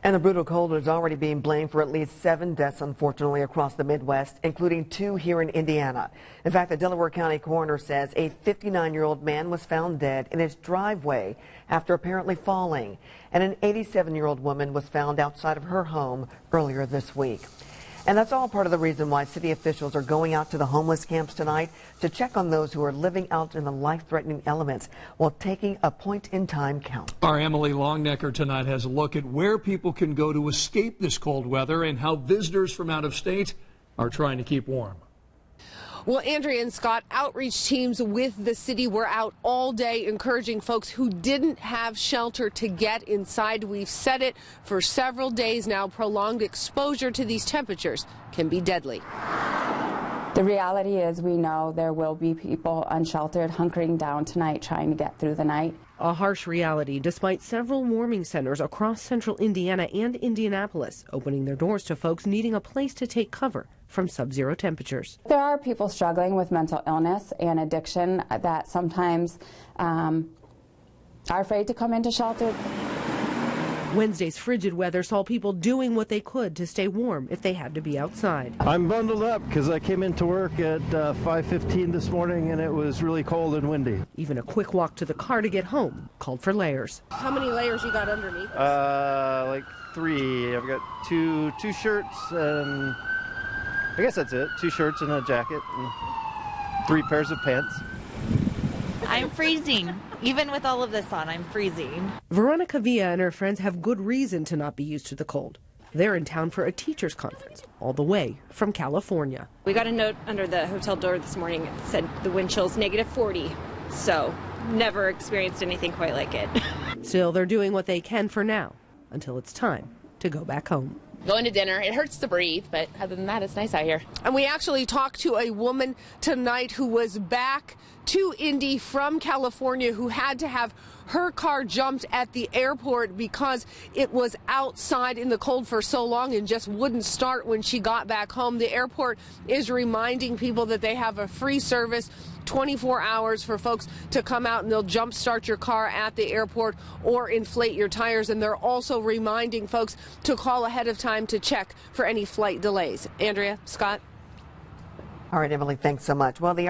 And the brutal cold is already being blamed for at least 7 deaths, unfortunately, across the Midwest, including 2 here in Indiana. In fact, the Delaware County coroner says a 59-year-old man was found dead in his driveway after apparently falling, and an 87-year-old woman was found outside of her home earlier this week. And that's all part of the reason why city officials are going out to the homeless camps tonight to check on those who are living out in the life-threatening elements while taking a point-in-time count. Our Emily Longnecker tonight has a look at where people can go to escape this cold weather and how visitors from out of state are trying to keep warm. Well, Andrea and Scott, outreach teams with the city were out all day encouraging folks who didn't have shelter to get inside. We've said it for several days now. Prolonged exposure to these temperatures can be deadly. The reality is we know there will be people unsheltered hunkering down tonight trying to get through the night. A harsh reality despite several warming centers across central Indiana and Indianapolis opening their doors to folks needing a place to take cover from sub-zero temperatures. There are people struggling with mental illness and addiction that sometimes are afraid to come into shelter. Wednesday's frigid weather saw people doing what they could to stay warm if they had to be outside. I'm bundled up because I came into work at 5:15 this morning and it was really cold and windy. Even a quick walk to the car to get home called for layers. How many layers you got underneath? Like 3. I've got two shirts and I guess that's it. 2 shirts and a jacket and 3 pairs of pants. I'm freezing. Even with all of this on, I'm freezing. Veronica Villa and her friends have good reason to not be used to the cold. They're in town for a teachers' conference, all the way from California. We got a note under the hotel door this morning. It said the wind chill's -40, so never experienced anything quite like it. Still, they're doing what they can for now, until it's time to go back home. Going to dinner. It hurts to breathe, but other than that, it's nice out here. And we actually talked to a woman tonight who was back to Indy from California who had to have her car jumped at the airport because it was outside in the cold for so long and just wouldn't start when she got back home. The airport is reminding people that they have a free service 24 hours for folks to come out and they'll jump start your car at the airport or inflate your tires. And they're also reminding folks to call ahead of time to check for any flight delays. Andrea, Scott. All right, Emily, thanks so much. Well, the